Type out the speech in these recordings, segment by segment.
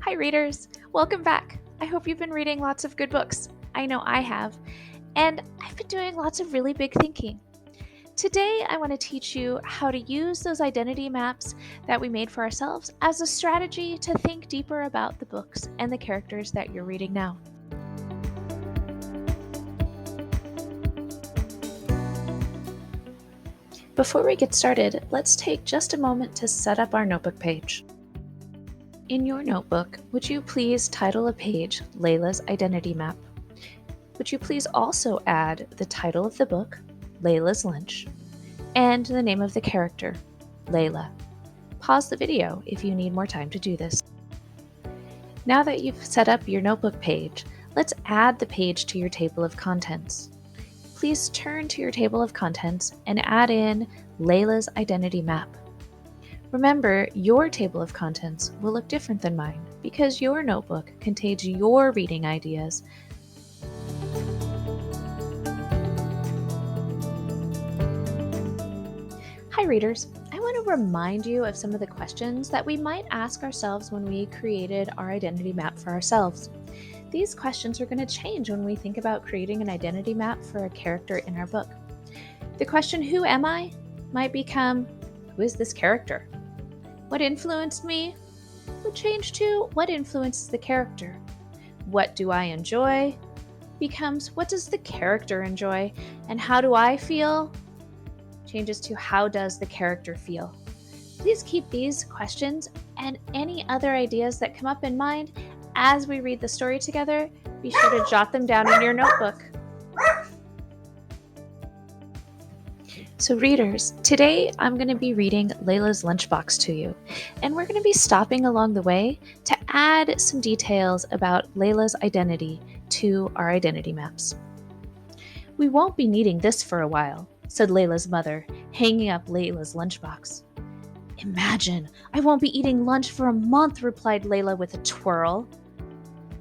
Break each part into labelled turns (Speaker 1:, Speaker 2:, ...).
Speaker 1: Hi, readers. Welcome back. I hope you've been reading lots of good books. I know I have. And I've been doing lots of really big thinking. Today, I want to teach you how to use those identity maps that we made for ourselves as a strategy to think deeper about the books and the characters that you're reading now. Before we get started, let's take just a moment to set up our notebook page. In your notebook, would you please title a page Layla's Identity Map? Would you please also add the title of the book, Layla's Lunch, and the name of the character, Layla. Pause the video if you need more time to do this. Now that you've set up your notebook page, let's add the page to your table of contents. Please turn to your table of contents and add in Layla's Identity Map. Remember, your table of contents will look different than mine because your notebook contains your reading ideas. Hi, readers. I want to remind you of some of the questions that we might ask ourselves when we created our identity map for ourselves. These questions are going to change when we think about creating an identity map for a character in our book. The question, who am I, might become, who is this character? What influenced me? Would change to, what influences the character? What do I enjoy? Becomes, what does the character enjoy? And how do I feel? Changes to, how does the character feel? Please keep these questions and any other ideas that come up in mind as we read the story together. Be sure to jot them down in your notebook. So readers, today I'm going to be reading Layla's Lunchbox to you, and we're going to be stopping along the way to add some details about Layla's identity to our identity maps. We won't be needing this for a while, said Layla's mother, hanging up Layla's lunchbox. Imagine, I won't be eating lunch for a month, replied Layla with a twirl.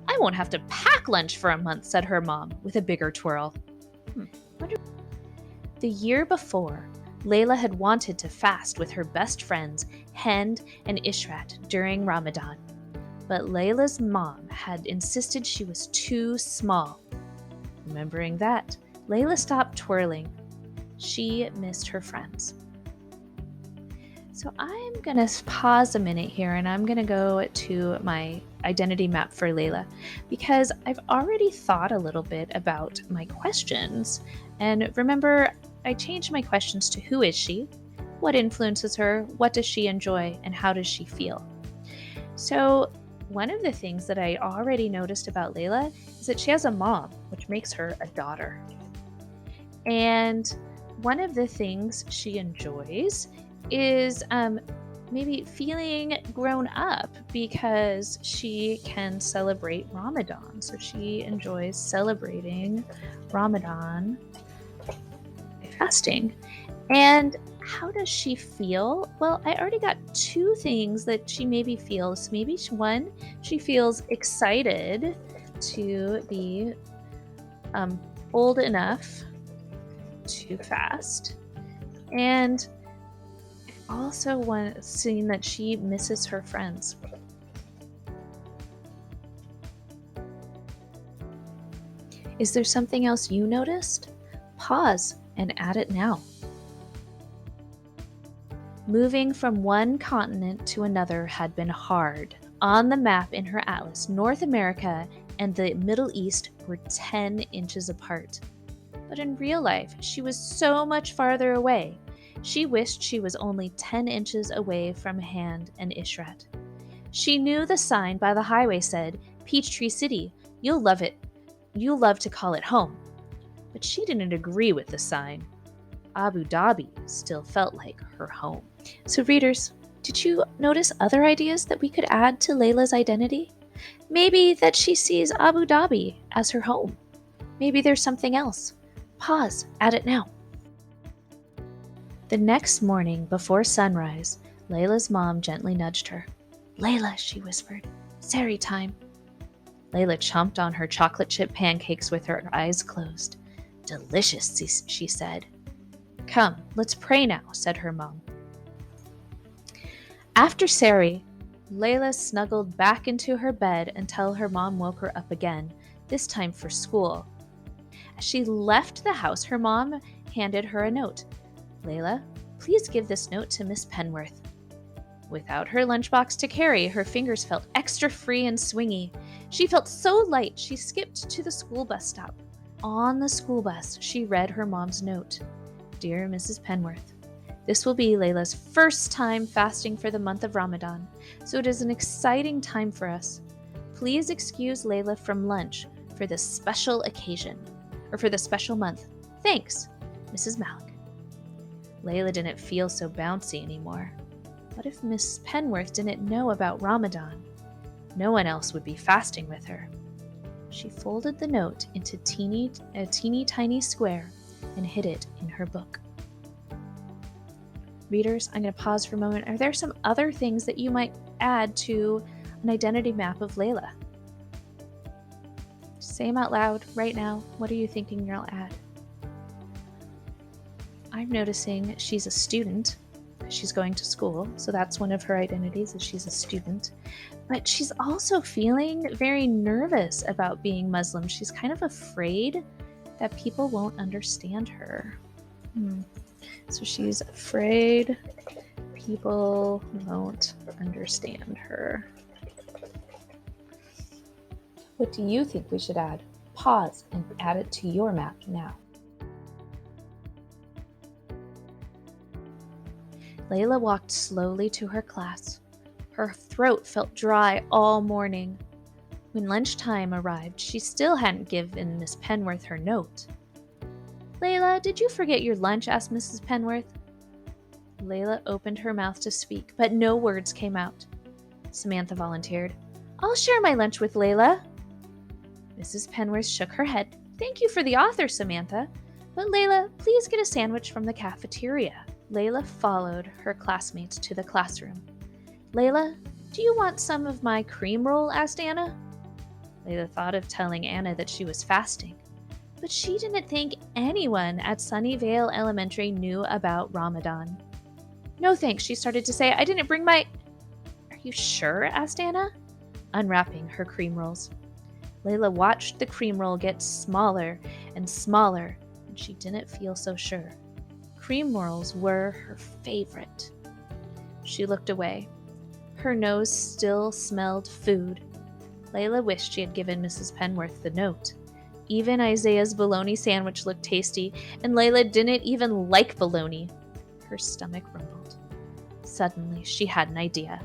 Speaker 1: I won't have to pack lunch for a month, said her mom with a bigger twirl. The year before, Layla had wanted to fast with her best friends, Hind and Ishrat, during Ramadan. But Layla's mom had insisted she was too small. Remembering that, Layla stopped twirling. She missed her friends. So I'm going to pause a minute here and I'm going to go to my identity map for Layla because I've already thought a little bit about my questions. And remember, I changed my questions to who is she, what influences her, what does she enjoy, and how does she feel? So one of the things that I already noticed about Layla is that she has a mom, which makes her a daughter. And one of the things she enjoys is maybe feeling grown up because she can celebrate Ramadan. So she enjoys celebrating Ramadan fasting. And how does she feel? Well, I already got two things that she maybe feels. Maybe one, she feels excited to be old enough to fast. And also seeing that she misses her friends. Is there something else you noticed? Pause and add it now. Moving from one continent to another had been hard. On the map in her atlas, North America and the Middle East were 10 inches apart. But in real life, she was so much farther away. She wished she was only 10 inches away from Hind and Ishrat. She knew the sign by the highway said, Peachtree City, you'll love it. You'll love to call it home. But she didn't agree with the sign. Abu Dhabi still felt like her home. So readers, did you notice other ideas that we could add to Layla's identity? Maybe that she sees Abu Dhabi as her home. Maybe there's something else. Pause, add it now. The next morning, before sunrise, Layla's mom gently nudged her. Layla, she whispered, Sehri time. Layla chomped on her chocolate chip pancakes with her eyes closed. Delicious, she said. Come, let's pray now, said her mom. After Sehri, Layla snuggled back into her bed until her mom woke her up again, this time for school. As she left the house, her mom handed her a note. "Layla, please give this note to Miss Penworth." Without her lunchbox to carry, her fingers felt extra free and swingy. She felt so light, she skipped to the school bus stop. On the school bus, she read her mom's note. "Dear Mrs. Penworth, this will be Layla's first time fasting for the month of Ramadan, so it is an exciting time for us. Please excuse Layla from lunch for this special occasion, or for this special month. Thanks, Mrs. Malik." Layla didn't feel so bouncy anymore. What if Miss Penworth didn't know about Ramadan? No one else would be fasting with her. She folded the note into a teeny tiny square and hid it in her book. Readers, I'm going to pause for a moment. Are there some other things that you might add to an identity map of Layla? Say them out loud right now. What are you thinking you'll add? I'm noticing she's a student. She's going to school, so that's one of her identities, is she's a student. But she's also feeling very nervous about being Muslim. She's kind of afraid that people won't understand her. So she's afraid people won't understand her. What do you think we should add? Pause and add it to your map now. Layla walked slowly to her class. Her throat felt dry all morning. When lunchtime arrived, she still hadn't given Miss Penworth her note. "Layla, did you forget your lunch?" asked Mrs. Penworth. Layla opened her mouth to speak, but no words came out. Samantha volunteered. "I'll share my lunch with Layla." Mrs. Penworth shook her head. "Thank you for the author, Samantha, but Layla, please get a sandwich from the cafeteria." Layla followed her classmates to the classroom. "Layla, do you want some of my cream roll?" asked Anna. Layla thought of telling Anna that she was fasting, but she didn't think anyone at Sunnyvale Elementary knew about Ramadan. "No thanks," she started to say. "I didn't bring my—" "Are you sure?" asked Anna, unwrapping her cream rolls. Layla watched the cream roll get smaller and smaller, and she didn't feel so sure. Cream rolls were her favorite. She looked away. Her nose still smelled food. Layla wished she had given Mrs. Penworth the note. Even Isaiah's bologna sandwich looked tasty, and Layla didn't even like bologna. Her stomach rumbled. Suddenly, she had an idea.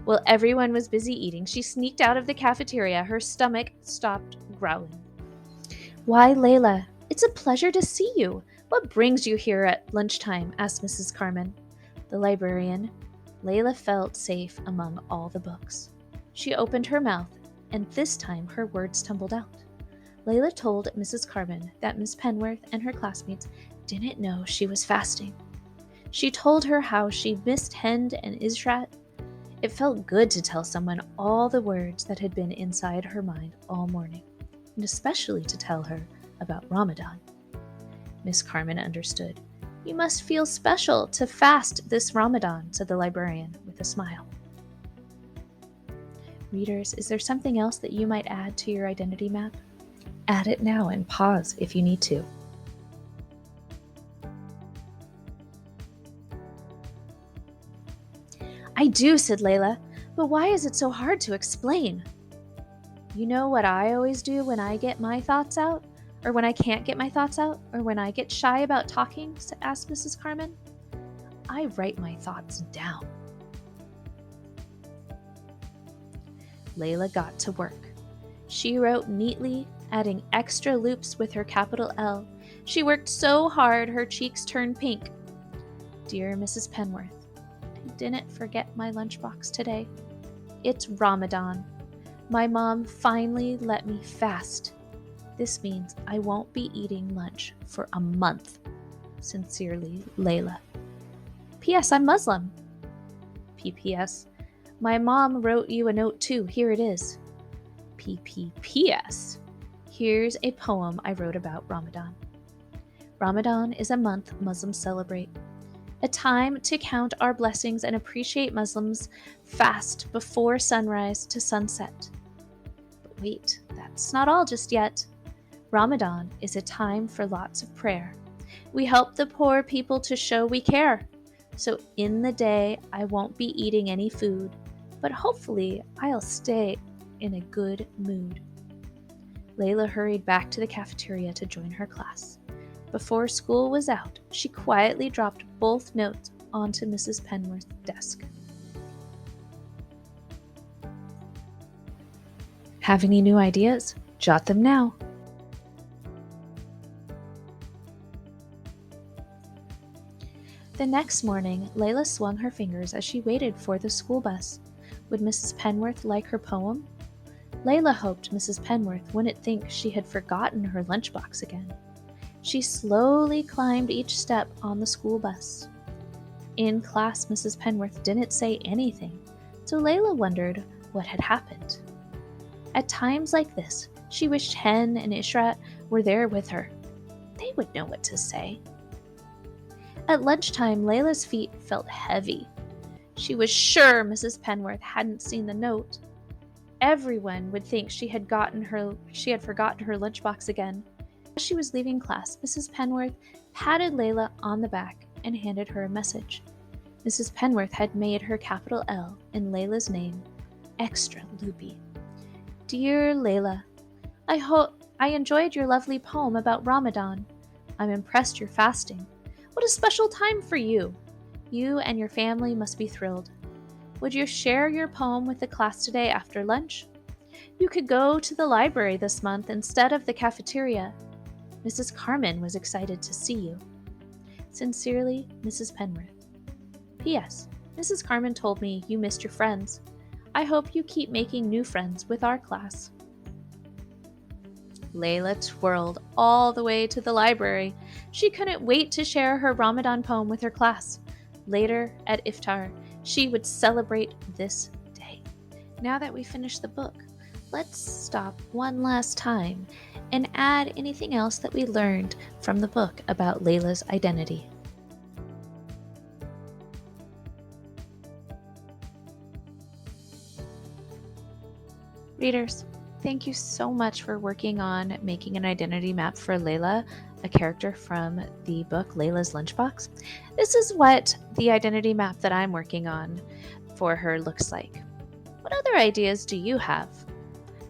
Speaker 1: While everyone was busy eating, she sneaked out of the cafeteria. Her stomach stopped growling. "Why, Layla, it's a pleasure to see you. What brings you here at lunchtime?" asked Mrs. Carmen, the librarian. Layla felt safe among all the books. She opened her mouth, and this time her words tumbled out. Layla told Mrs. Carmen that Miss Penworth and her classmates didn't know she was fasting. She told her how she missed Hend and Ishrat. It felt good to tell someone all the words that had been inside her mind all morning, and especially to tell her about Ramadan. Miss Carmen understood. "You must feel special to fast this Ramadan," said the librarian with a smile. Readers, is there something else that you might add to your identity map? Add it now and pause if you need to. "I do," said Layla, "but why is it so hard to explain?" "You know what I always do when I get my thoughts out? Or when I can't get my thoughts out? Or when I get shy about talking?" asked Mrs. Carmen. "I write my thoughts down." Layla got to work. She wrote neatly, adding extra loops with her capital L. She worked so hard her cheeks turned pink. "Dear Mrs. Penworth, I didn't forget my lunchbox today. It's Ramadan. My mom finally let me fast. This means I won't be eating lunch for a month. Sincerely, Layla. P.S. I'm Muslim. P.P.S. My mom wrote you a note too. Here it is. P.P.P.S. Here's a poem I wrote about Ramadan. Ramadan is a month Muslims celebrate. a time to count our blessings and appreciate Muslims' fast before sunrise to sunset. But wait, that's not all just yet. Ramadan is a time for lots of prayer. We help the poor people to show we care. So in the day, I won't be eating any food, but hopefully I'll stay in a good mood. Layla hurried back to the cafeteria to join her class. Before school was out, she quietly dropped both notes onto Mrs. Penworth's desk. Have any new ideas? Jot them now. The next morning, Layla swung her fingers as she waited for the school bus. Would Mrs. Penworth like her poem? Layla hoped Mrs. Penworth wouldn't think she had forgotten her lunchbox again. She slowly climbed each step on the school bus. In class, Mrs. Penworth didn't say anything, so Layla wondered what had happened. At times like this, she wished Hen and Ishrat were there with her. They would know what to say. At lunchtime, Layla's feet felt heavy. She was sure Mrs. Penworth hadn't seen the note. Everyone would think she had forgotten her lunchbox again. As she was leaving class, Mrs. Penworth patted Layla on the back and handed her a message. Mrs. Penworth had made her capital L in Layla's name extra loopy. Dear Layla, I hope I enjoyed your lovely poem about Ramadan. I'm impressed you're fasting. What a special time for you! You and your family must be thrilled. Would you share your poem with the class today after lunch? You could go to the library this month instead of the cafeteria. Mrs. Carmen was excited to see you. Sincerely, Mrs. Penworth. P.S. Mrs. Carmen told me you missed your friends. I hope you keep making new friends with our class. Layla twirled all the way to the library. She couldn't wait to share her Ramadan poem with her class. Later, at iftar, she would celebrate this day. Now that we finished the book, let's stop one last time and add anything else that we learned from the book about Layla's identity. Readers, thank you so much for working on making an identity map for Layla, a character from the book Layla's Lunchbox. This is what the identity map that I'm working on for her looks like. What other ideas do you have?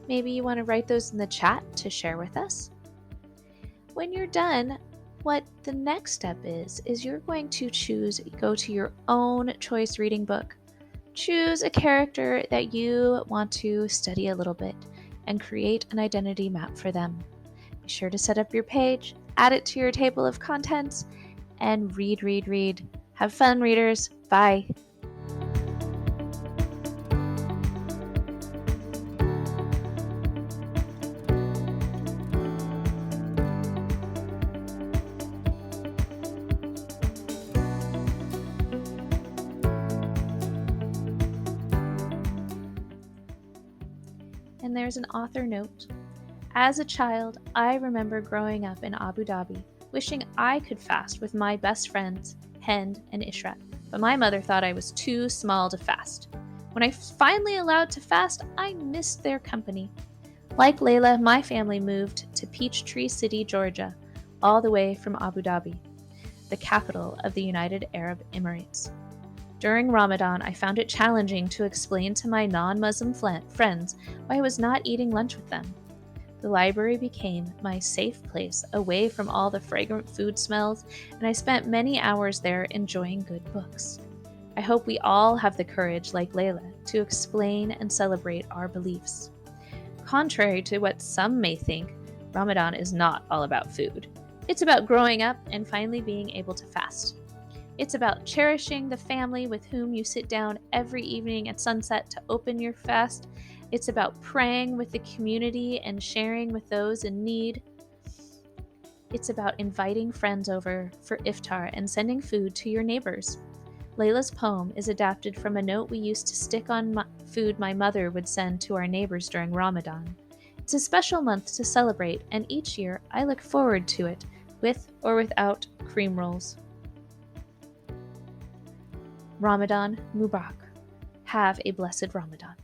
Speaker 1: Maybe you want to write those in the chat to share with us. When you're done, what the next step is you're going to go to your own choice reading book. Choose a character that you want to study a little bit and create an identity map for them. Be sure to set up your page, add it to your table of contents, and read. Have fun, readers. Bye. And there's an author note. As a child, I remember growing up in Abu Dhabi, wishing I could fast with my best friends, Hen and Ishrat, but my mother thought I was too small to fast. When I finally allowed to fast, I missed their company. Like Layla, my family moved to Peachtree City, Georgia, all the way from Abu Dhabi, the capital of the United Arab Emirates. During Ramadan, I found it challenging to explain to my non-Muslim friends why I was not eating lunch with them. The library became my safe place away from all the fragrant food smells, and I spent many hours there enjoying good books. I hope we all have the courage, like Layla, to explain and celebrate our beliefs. Contrary to what some may think, Ramadan is not all about food. It's about growing up and finally being able to fast. It's about cherishing the family with whom you sit down every evening at sunset to open your fast. It's about praying with the community and sharing with those in need. It's about inviting friends over for iftar and sending food to your neighbors. Layla's poem is adapted from a note we used to stick on food my mother would send to our neighbors during Ramadan. It's a special month to celebrate, and each year I look forward to it, with or without cream rolls. Ramadan Mubarak. Have a blessed Ramadan.